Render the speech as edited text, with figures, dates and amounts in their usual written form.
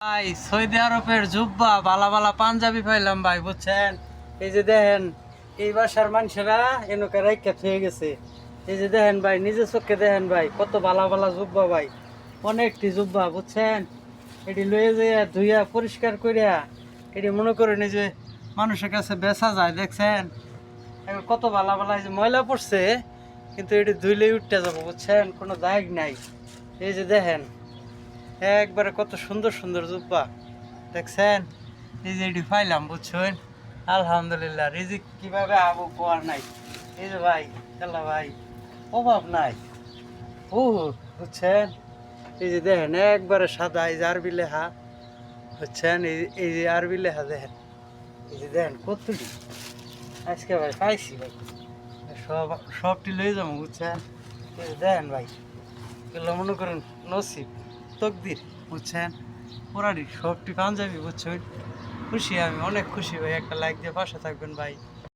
ভাই সৌদি আরবের জুব্বা বালা বালা পাঞ্জাবি পাইলাম ভাই, বুঝছেন? এই যে দেখেন, এই বাসার মানুষেরা এনকে রাইখা থয়ে গেছে। এই যে দেখেন ভাই, নিজে চোখে দেখেন ভাই, কত বালা বালা জুব্বা ভাই, অনেকটি জুব্বা, বুঝছেন? এটি লয়ে যাইয়া ধুইয়া পরিষ্কার করিয়া এটি মনে করেন এই যে মানুষের কাছে বেচা যায়, দেখছেন? এখন কত বালা বালা, এই যে ময়লা পড়ছে কিন্তু এটি ধুইলেই উঠতে যাবো, বুঝছেন? কোনো দাগ নাই। এই যে দেখেন, একবারে কত সুন্দর সুন্দর জুব্বা, দেখছেন? এই যে এটি পাইলাম, বুঝছেন? আলহামদুলিল্লাহ, রিজিক কিভাবে আবু পাওয়ার নাই। এই যে ভাই, আল্লাহ ভাই, অভাব নাই। ও, বুঝছেন? এই যে দেখেন, একবারে সাদা, এই যে আরবি লেখা, বুঝছেন? এই যে আরবি লেখা দেখেন, এই যে দেখেন কতটি আজকে ভাই পাইছি ভাই, সব সবটি লয়ে যাবো, বুঝছেন? এই যে দেখেন ভাই, এগুলো মনে করেন নসিব, তকদির, বুঝছেন? পুরাটি সবটি পাঞ্জাবি, বুঝছেন? খুশি, আমি অনেক খুশি ভাই। একটা লাইক দিয়ে পাশে থাকবেন ভাই।